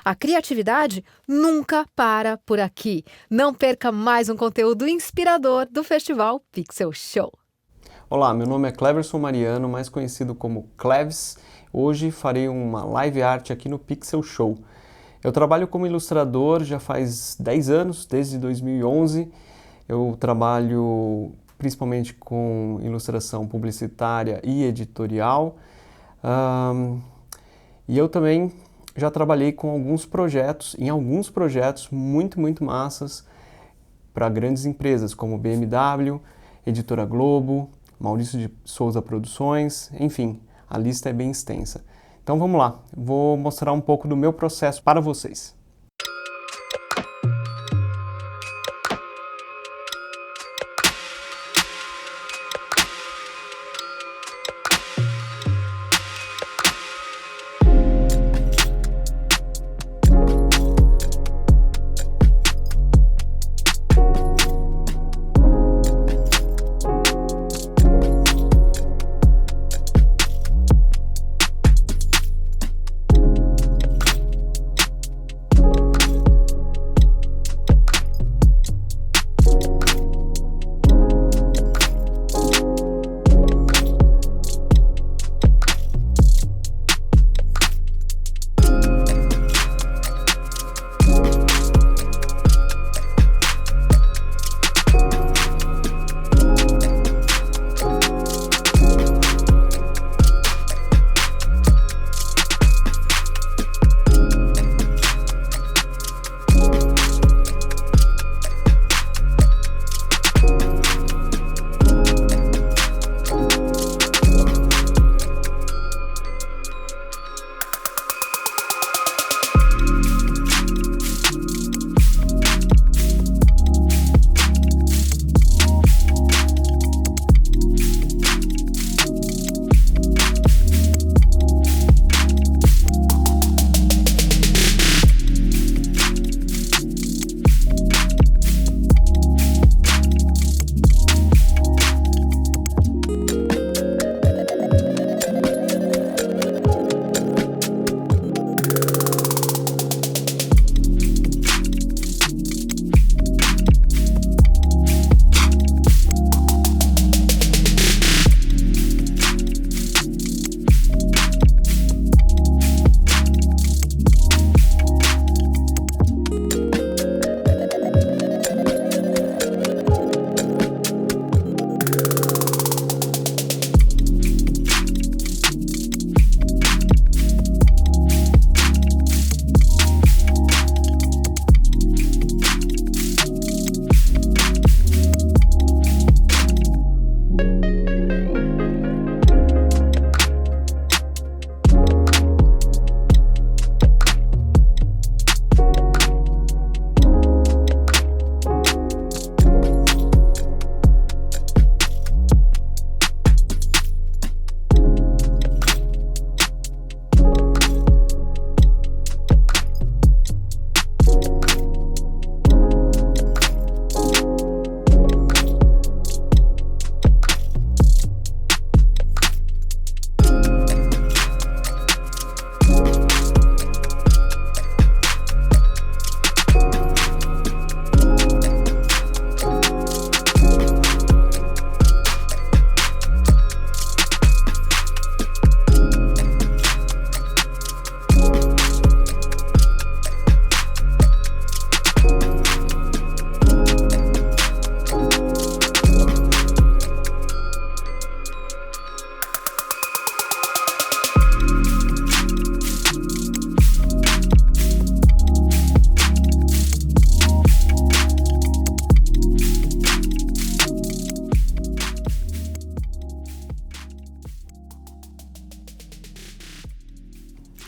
A criatividade nunca para por aqui. Não perca mais um conteúdo inspirador do Festival Pixel Show. Olá, meu nome é Cleverson Mariano, mais conhecido como Cleves. Hoje farei uma live art aqui no Pixel Show. Eu trabalho como ilustrador já faz 10 anos, desde 2011. Eu trabalho principalmente com ilustração publicitária e editorial. E eu também já trabalhei com alguns projetos muito massas para grandes empresas como BMW, Editora Globo, Maurício de Souza Produções, enfim, a lista é bem extensa. Então vamos lá, vou mostrar um pouco do meu processo para vocês.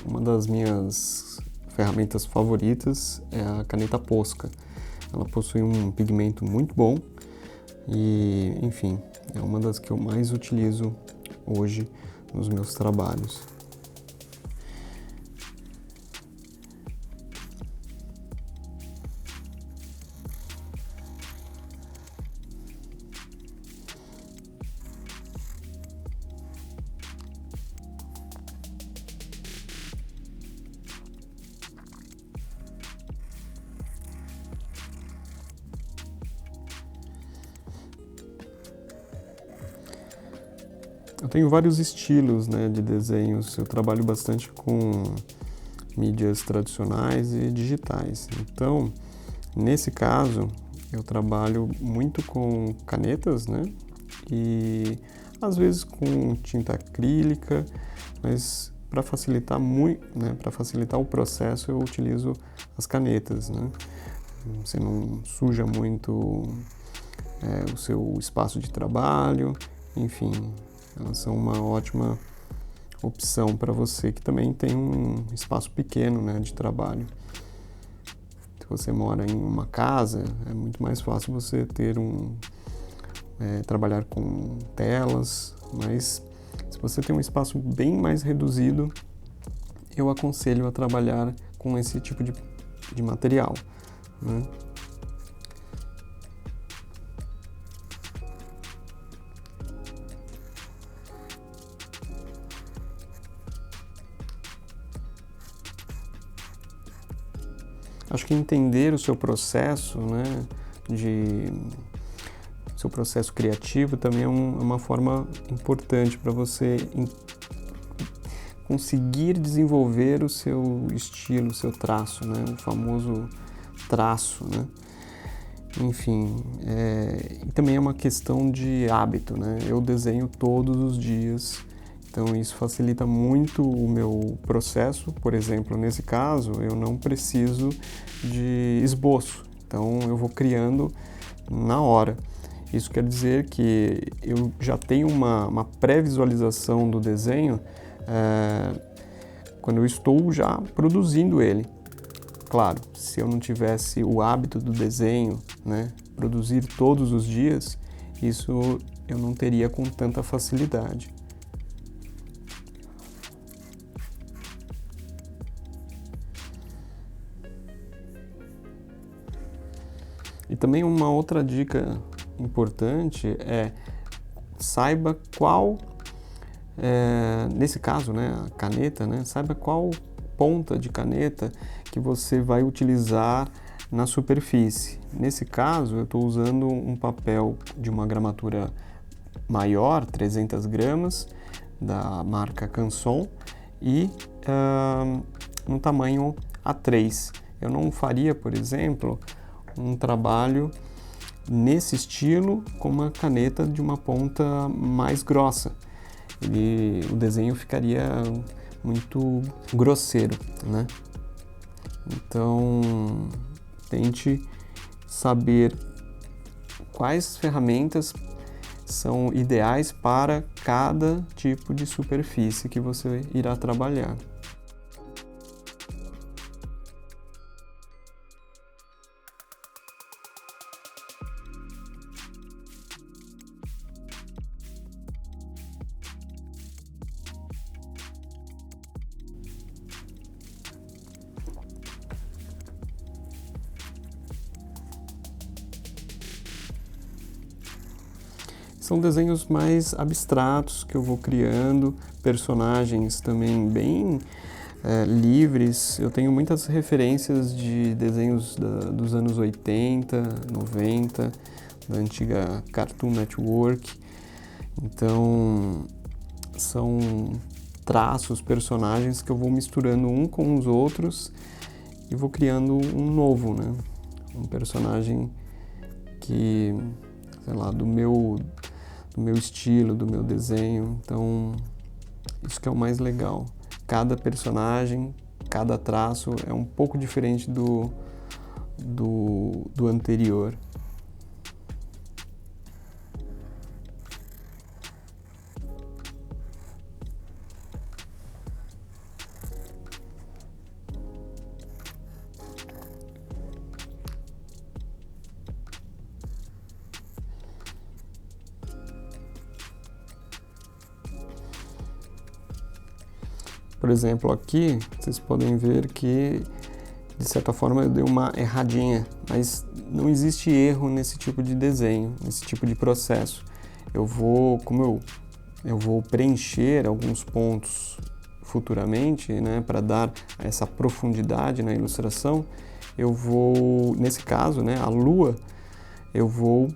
Uma das minhas ferramentas favoritas é a caneta Posca. Ela possui um pigmento muito bom e, enfim, é uma das que eu mais utilizo hoje nos meus trabalhos. Eu tenho vários estilos, né, de desenhos. Eu trabalho bastante com mídias tradicionais e digitais. Então, nesse caso, eu trabalho muito com canetas, né, e às vezes com tinta acrílica, mas para facilitar muito, né, para facilitar o processo, eu utilizo as canetas, né. Você não suja muito o seu espaço de trabalho, enfim, elas são uma ótima opção para você que também tem um espaço pequeno, né, de trabalho. Se você mora em uma casa, é muito mais fácil você ter trabalhar com telas, mas se você tem um espaço bem mais reduzido, eu aconselho a trabalhar com esse tipo de material, né? Acho que entender o seu processo, né, seu processo criativo também é uma forma importante para você conseguir desenvolver o seu estilo, o seu traço, né, o famoso traço, né. Enfim, e também é uma questão de hábito, né. Eu desenho todos os dias. Então isso facilita muito o meu processo. Por exemplo, nesse caso, eu não preciso de esboço. Então eu vou criando na hora. Isso quer dizer que eu já tenho uma pré-visualização do desenho quando eu estou já produzindo ele. Claro, se eu não tivesse o hábito do desenho, né, produzir todos os dias, isso eu não teria com tanta facilidade. E também uma outra dica importante é saiba qual, nesse caso, né, a caneta, né, saiba qual ponta de caneta que você vai utilizar na superfície. Nesse caso, eu estou usando um papel de uma gramatura maior, 300 gramas, da marca Canson, e no tamanho A3. Eu não faria, por exemplo, um trabalho nesse estilo com uma caneta de uma ponta mais grossa. O desenho ficaria muito grosseiro, né? Então, tente saber quais ferramentas são ideais para cada tipo de superfície que você irá trabalhar. São desenhos mais abstratos que eu vou criando, personagens também bem livres. Eu tenho muitas referências de desenhos dos anos 80, 90, da antiga Cartoon Network. Então, são traços, personagens que eu vou misturando um com os outros e vou criando um novo, né? Um personagem que, sei lá, do meu estilo, do meu desenho. Então, isso que é o mais legal. Cada personagem, cada traço é um pouco diferente do anterior. Por exemplo, aqui vocês podem ver que, de certa forma, eu dei uma erradinha, mas não existe erro nesse tipo de desenho, nesse tipo de processo. Eu vou preencher alguns pontos futuramente, né, para dar essa profundidade na ilustração. Eu vou, nesse caso, né, a lua, eu vou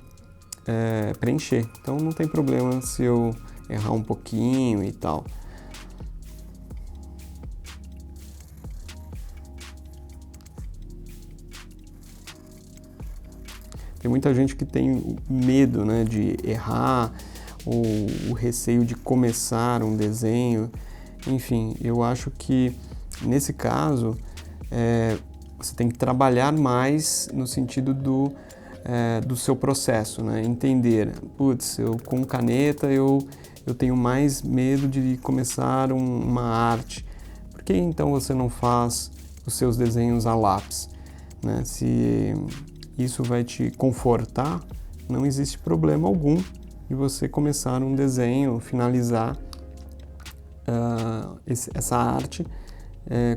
preencher. Então não tem problema se eu errar um pouquinho e tal. Tem muita gente que tem medo, né, de errar, ou o receio de começar um desenho. Enfim, eu acho que nesse caso você tem que trabalhar mais no sentido do seu processo, né? Entender, putz, com caneta eu tenho mais medo de começar uma arte. Por que então você não faz os seus desenhos a lápis, né? Se isso vai te confortar, não existe problema algum de você começar um desenho, finalizar essa arte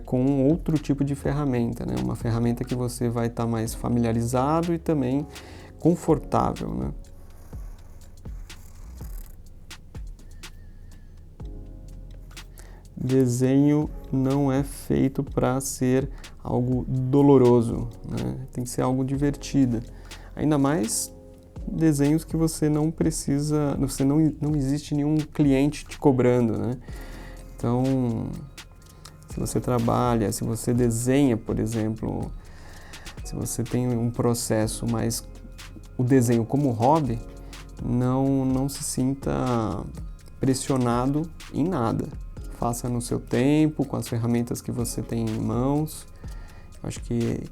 com outro tipo de ferramenta, né? Uma ferramenta que você vai estar mais familiarizado e também confortável, né? Desenho não é feito para ser algo doloroso, né? Tem que ser algo divertido. Ainda mais desenhos que você não precisa, não existe nenhum cliente te cobrando, né? Então, se você trabalha, se você desenha, por exemplo, se você tem um processo, mas o desenho como hobby, não se sinta pressionado em nada. Faça no seu tempo, com as ferramentas que você tem em mãos. Acho que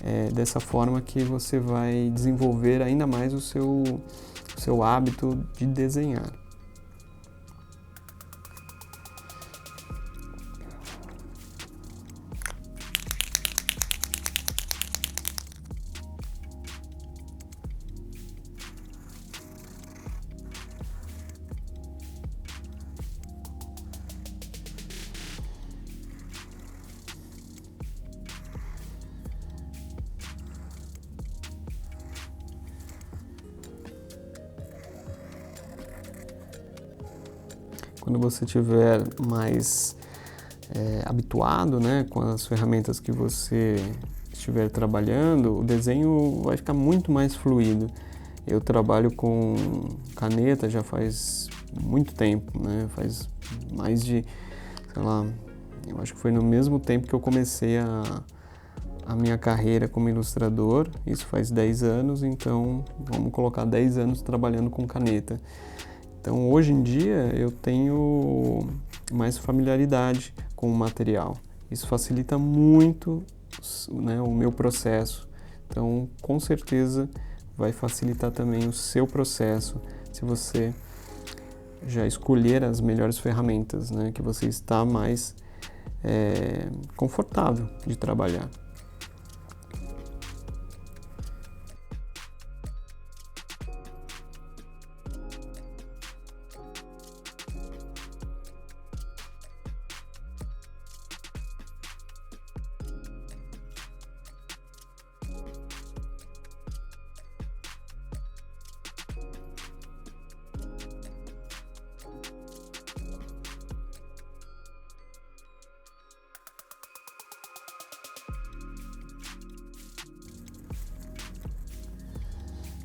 é dessa forma que você vai desenvolver ainda mais o seu hábito de desenhar. Quando você estiver mais habituado, né, com as ferramentas que você estiver trabalhando, o desenho vai ficar muito mais fluido. Eu trabalho com caneta já faz muito tempo, né? Faz mais de, sei lá, eu acho que foi no mesmo tempo que eu comecei a minha carreira como ilustrador. Isso faz 10 anos, então vamos colocar 10 anos trabalhando com caneta. Então, hoje em dia, eu tenho mais familiaridade com o material. Isso facilita muito, né, o meu processo. Então, com certeza, vai facilitar também o seu processo se você já escolher as melhores ferramentas, né, que você está mais confortável de trabalhar.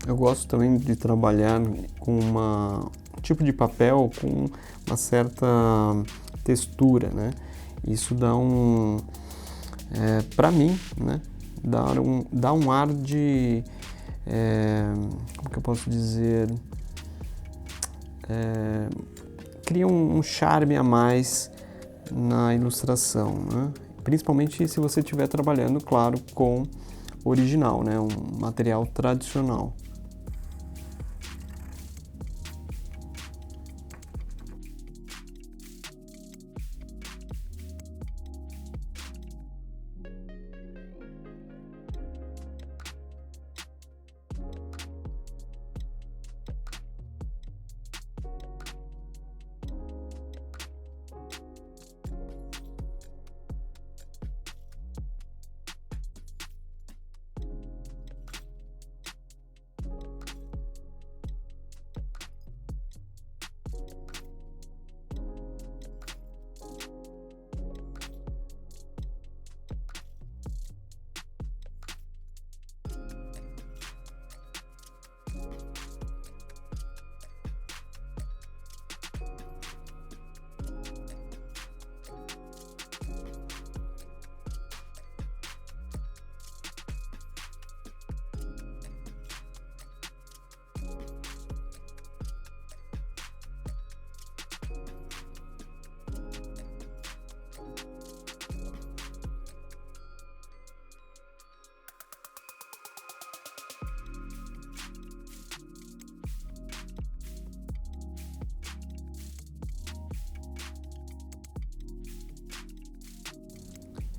Eu gosto também de trabalhar com um tipo de papel com uma certa textura, né? Isso dá para mim, né? Dá um ar de, como que eu posso dizer, cria um charme a mais na ilustração, né? Principalmente se você estiver trabalhando, claro, com original, né? Um material tradicional.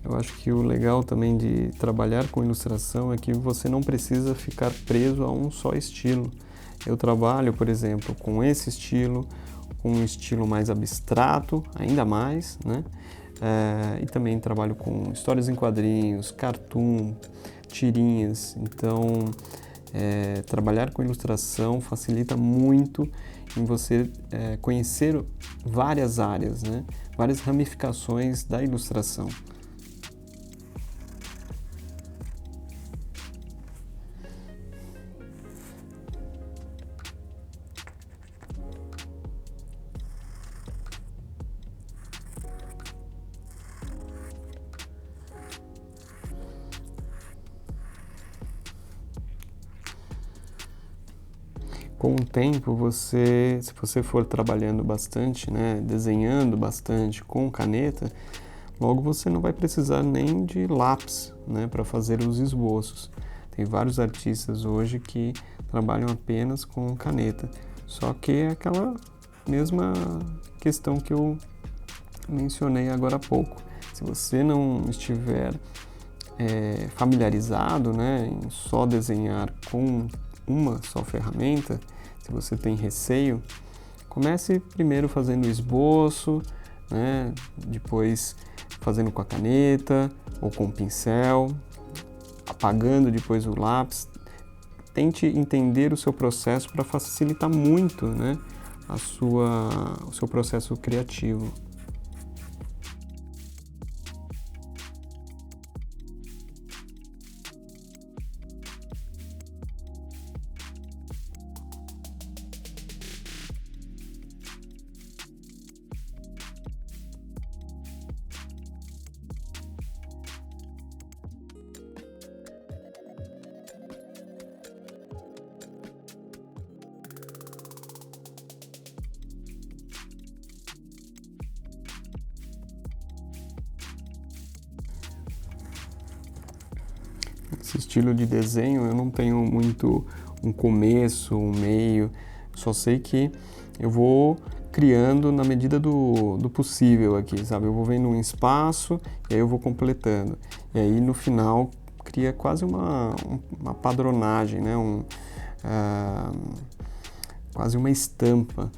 Eu acho que o legal também de trabalhar com ilustração é que você não precisa ficar preso a um só estilo. Eu trabalho, por exemplo, com esse estilo, com um estilo mais abstrato, ainda mais, né? E também trabalho com histórias em quadrinhos, cartoon, tirinhas. Então, trabalhar com ilustração facilita muito em você conhecer várias áreas, né? Várias ramificações da ilustração. Com o tempo, se você for trabalhando bastante, né, desenhando bastante com caneta, logo você não vai precisar nem de lápis, né, para fazer os esboços. Tem vários artistas hoje que trabalham apenas com caneta, só que é aquela mesma questão que eu mencionei agora há pouco. Se você não estiver familiarizado, né, em só desenhar com uma só ferramenta, se você tem receio, comece primeiro fazendo o esboço, né, depois fazendo com a caneta ou com o pincel, apagando depois o lápis. Tente entender o seu processo para facilitar muito, né, o seu processo criativo. Esse estilo de desenho eu não tenho muito um começo, um meio, só sei que eu vou criando na medida do possível aqui, sabe? Eu vou vendo um espaço e aí eu vou completando. E aí no final cria quase uma padronagem, né? Quase uma estampa,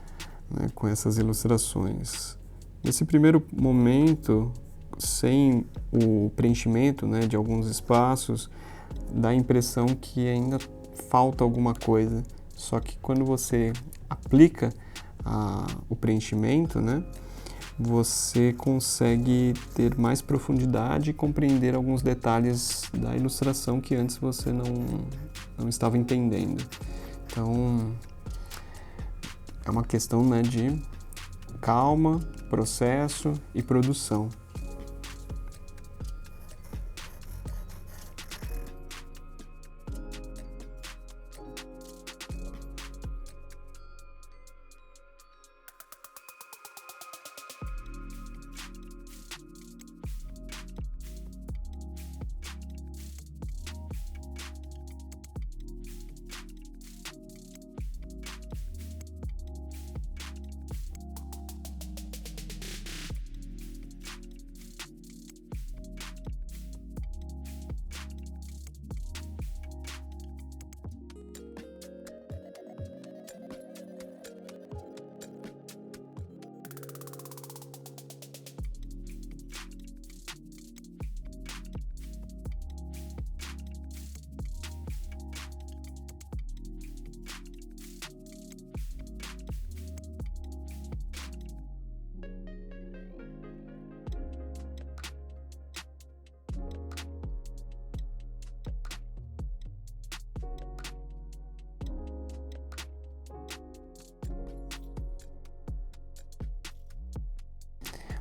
né? Com essas ilustrações. Nesse primeiro momento, sem o preenchimento, né, de alguns espaços, dá a impressão que ainda falta alguma coisa. Só que quando você aplica o preenchimento, né, você consegue ter mais profundidade e compreender alguns detalhes da ilustração que antes você não estava entendendo. Então, é uma questão, né, de calma, processo e produção.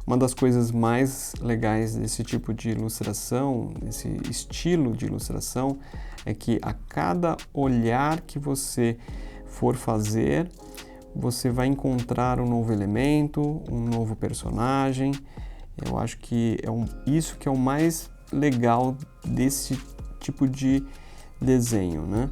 Uma das coisas mais legais desse tipo de ilustração, desse estilo de ilustração, é que a cada olhar que você for fazer, você vai encontrar um novo elemento, um novo personagem. Eu acho que isso que é o mais legal desse tipo de desenho, né?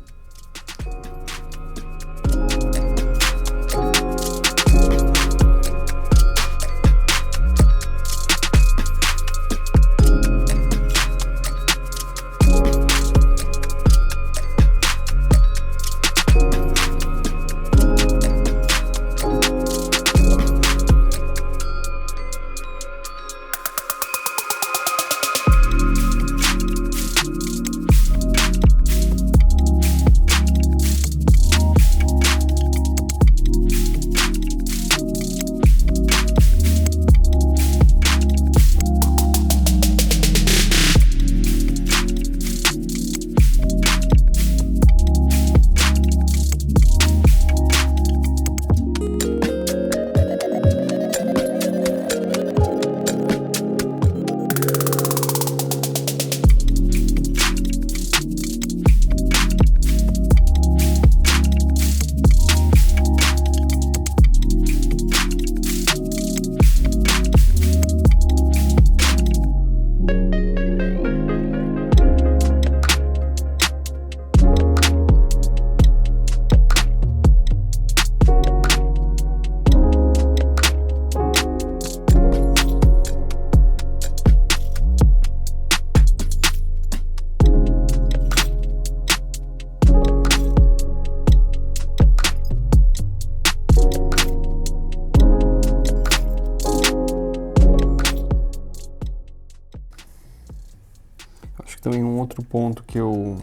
também um outro ponto que eu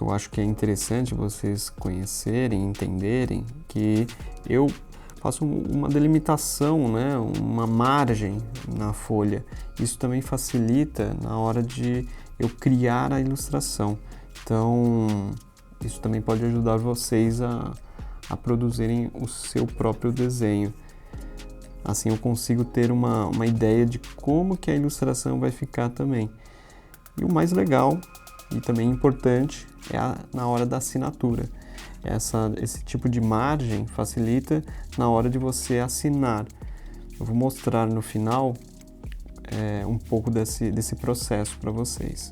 acho que é interessante vocês conhecerem, entenderem, que eu faço uma delimitação, né, uma margem na folha. Isso também facilita na hora de eu criar a ilustração. Então, isso também pode ajudar vocês a produzirem o seu próprio desenho. Assim eu consigo ter uma ideia de como que a ilustração vai ficar também. E o mais legal e também importante é na hora da assinatura. Esse tipo de margem facilita na hora de você assinar. Eu vou mostrar no final um pouco desse processo para vocês.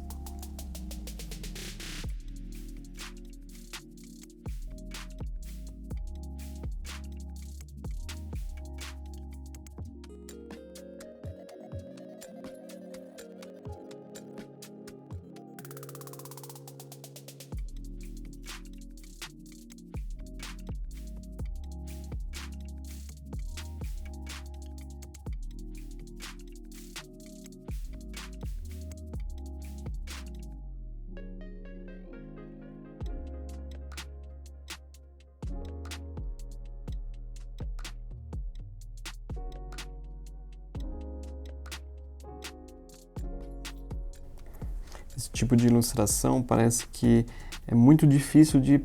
Esse tipo de ilustração parece que é muito difícil de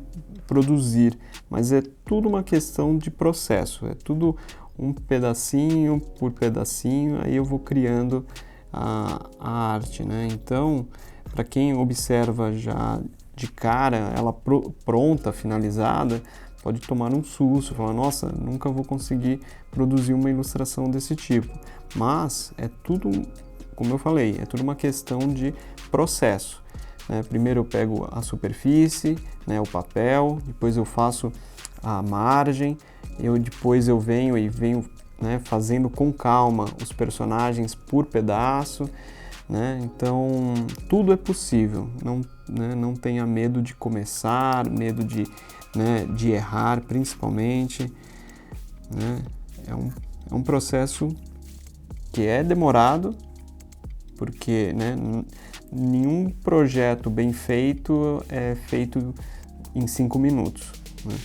produzir, mas é tudo uma questão de processo, é tudo um pedacinho por pedacinho, aí eu vou criando a arte, né? Então, para quem observa já de cara, ela pronta, finalizada, pode tomar um susto, falar, nossa, nunca vou conseguir produzir uma ilustração desse tipo. Mas é tudo, como eu falei, é tudo uma questão de processo. Né? Primeiro eu pego a superfície, o papel, depois eu faço a margem, depois eu venho fazendo com calma os personagens por pedaço. Né? Então, tudo é possível. Não tenha medo de começar, medo de errar, principalmente. Né? É um processo que é demorado, porque nenhum projeto bem feito é feito em 5 minutos. Né?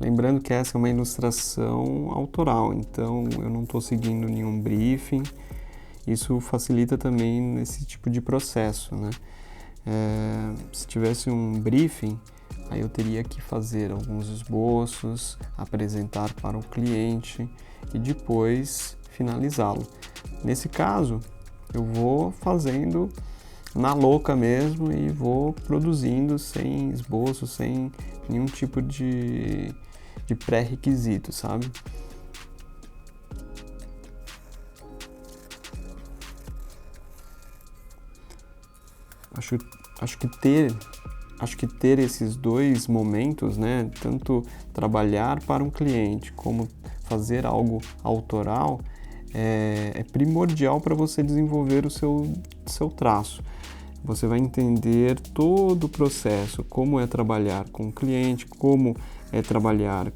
Lembrando que essa é uma ilustração autoral, então eu não estou seguindo nenhum briefing. Isso facilita também nesse tipo de processo, né? Se tivesse um briefing, aí eu teria que fazer alguns esboços, apresentar para o cliente e depois finalizá-lo. Nesse caso, eu vou fazendo na louca mesmo e vou produzindo sem esboço, sem nenhum tipo de pré-requisito, sabe? Acho que ter esses dois momentos, né, tanto trabalhar para um cliente como fazer algo autoral, é primordial para você desenvolver o seu traço. Você vai entender todo o processo, como é trabalhar com o cliente, como é trabalhar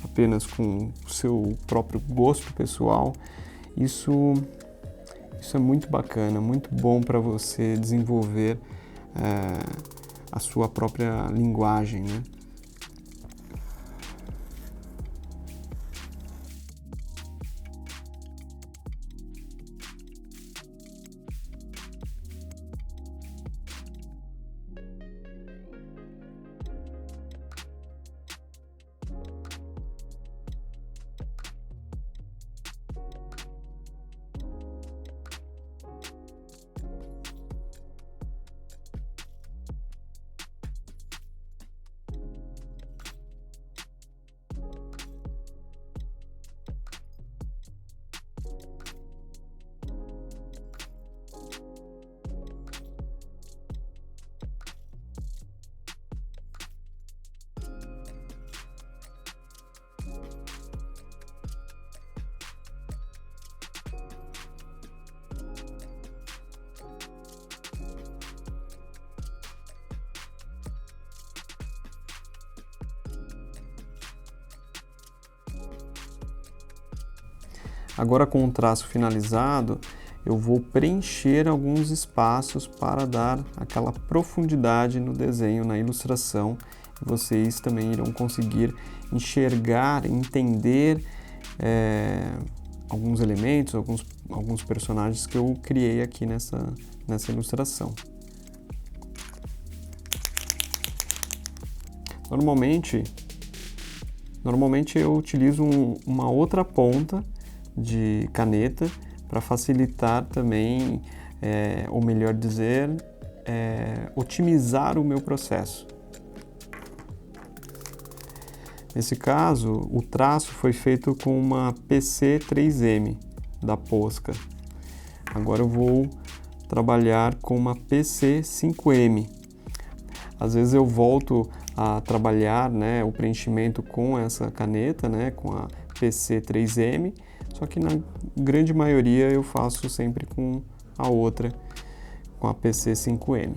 apenas com o seu próprio gosto pessoal. Isso é muito bacana, muito bom para você desenvolver a sua própria linguagem, né? Agora com o traço finalizado, eu vou preencher alguns espaços para dar aquela profundidade no desenho, na ilustração. Vocês também irão conseguir enxergar, entender alguns elementos, alguns personagens que eu criei aqui nessa ilustração. Normalmente eu utilizo uma outra ponta de caneta para facilitar também, ou melhor dizer, otimizar o meu processo. Nesse caso, o traço foi feito com uma PC 3M da Posca. Agora eu vou trabalhar com uma PC 5M. Às vezes eu volto a trabalhar, né, o preenchimento com essa caneta, né, com a PC 3M, só que na grande maioria eu faço sempre com a outra, com a PC 5M.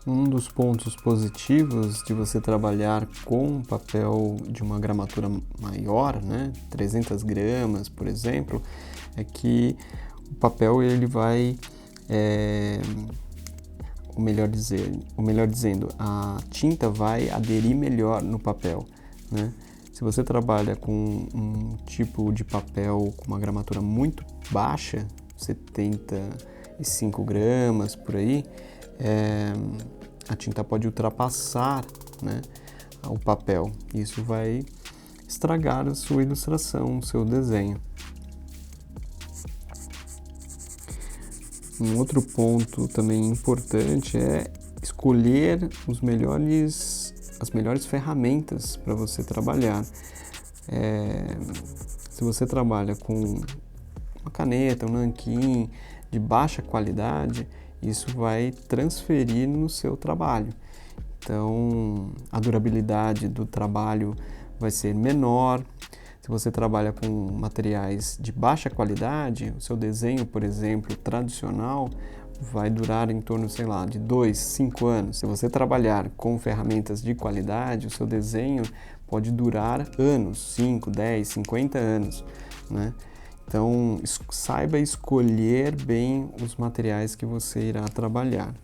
Um dos pontos positivos de você trabalhar com papel de uma gramatura maior, né, 300 gramas, por exemplo, é que o papel ele vai, ou melhor dizendo, a tinta vai aderir melhor no papel, né? Se você trabalha com um tipo de papel com uma gramatura muito baixa, 75 gramas por aí, a tinta pode ultrapassar, né, o papel. Isso vai estragar a sua ilustração, o seu desenho. Um outro ponto também importante é escolher as melhores ferramentas para você trabalhar. Se você trabalha com uma caneta, um nanquim de baixa qualidade, isso vai transferir no seu trabalho. Então, a durabilidade do trabalho vai ser menor. Se você trabalha com materiais de baixa qualidade, o seu desenho, por exemplo, tradicional, vai durar em torno, sei lá, de 2, 5 anos. Se você trabalhar com ferramentas de qualidade, o seu desenho pode durar anos, 5, 10, 50 anos, né? Então, saiba escolher bem os materiais que você irá trabalhar.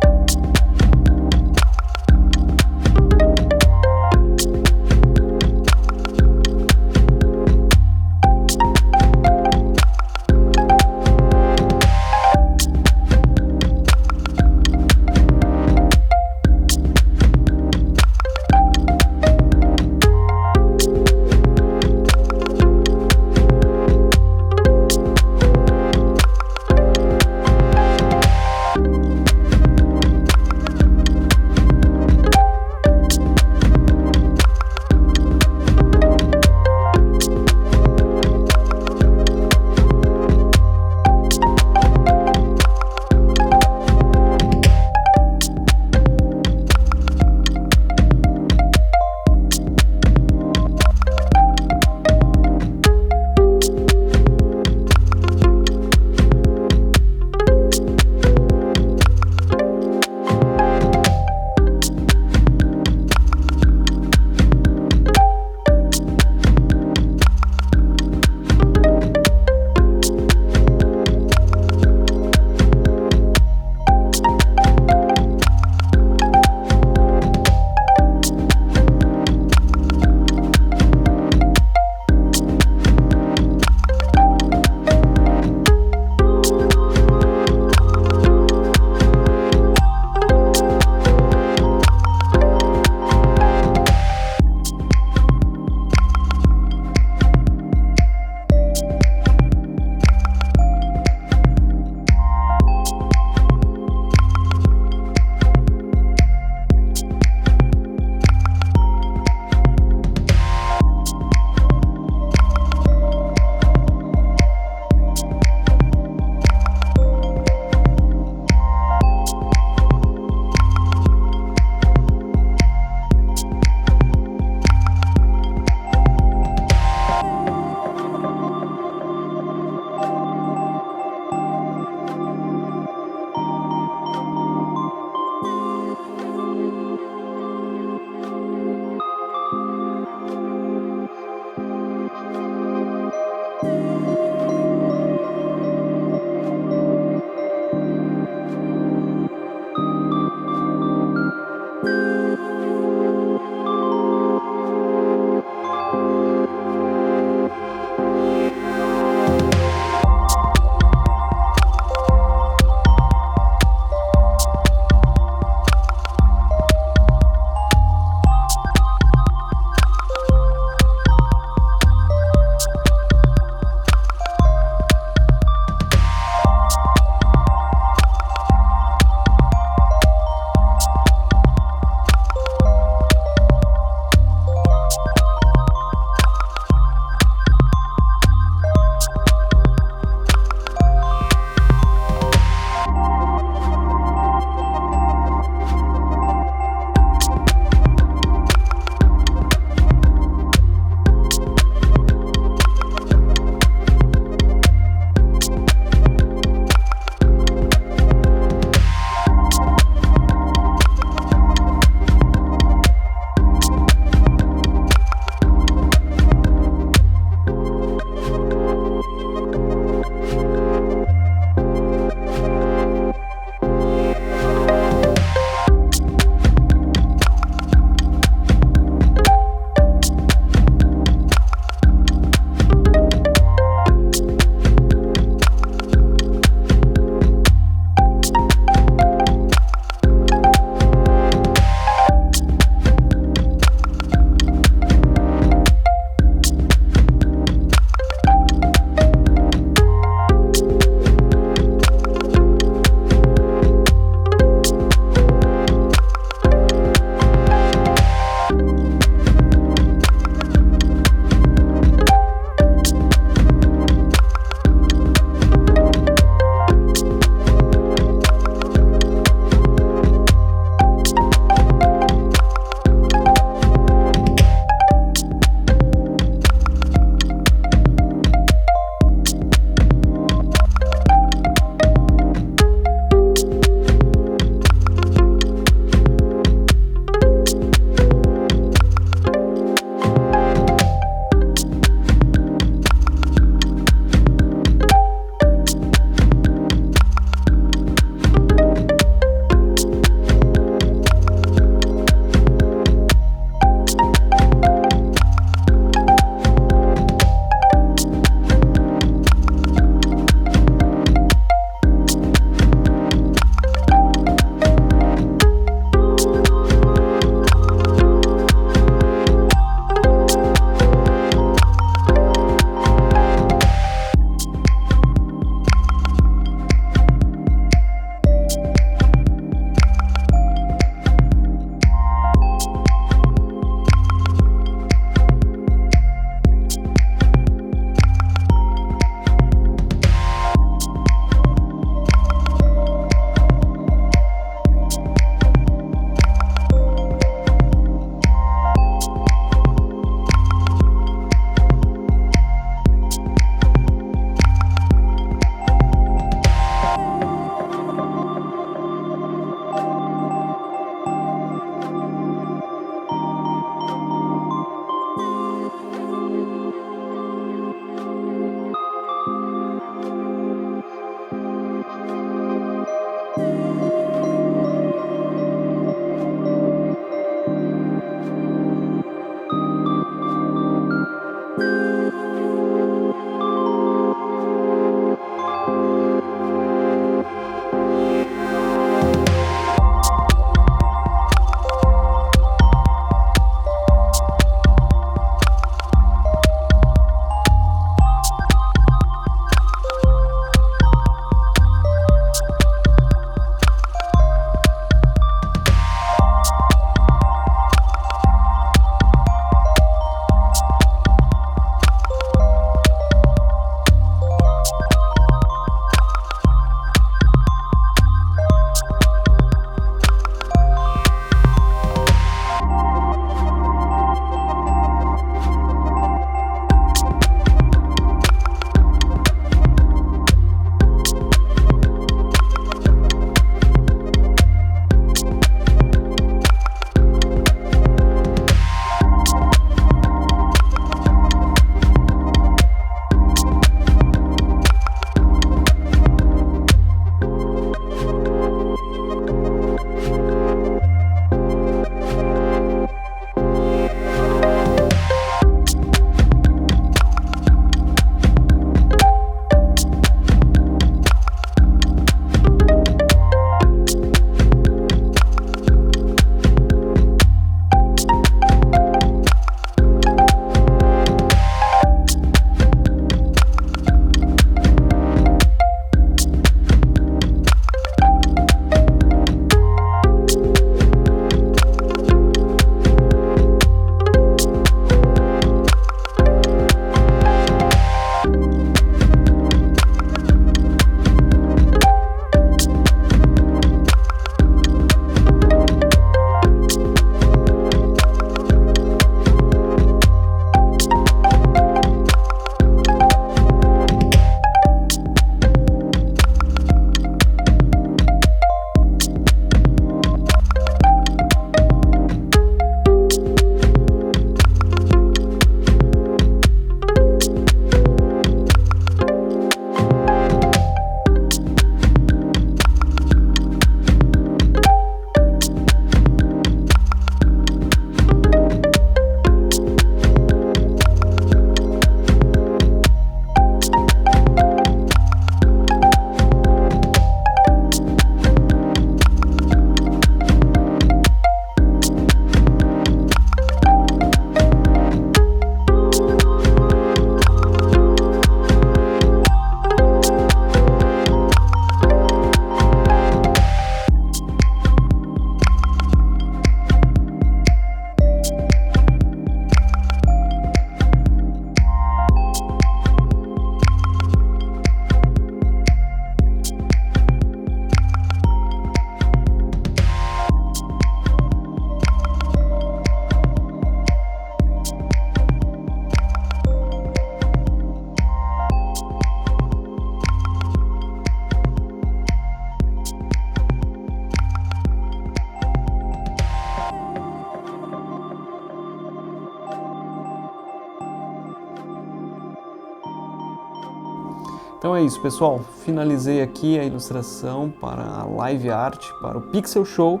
Então é isso, pessoal. Finalizei aqui a ilustração para a live art, para o Pixel Show.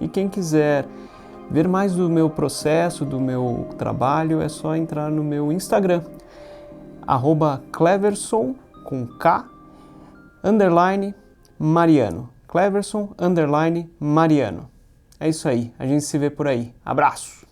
E quem quiser ver mais do meu processo, do meu trabalho, é só entrar no meu Instagram, @cleverson, com K, _Mariano. Cleverson, _Mariano. É isso aí, a gente se vê por aí. Abraço!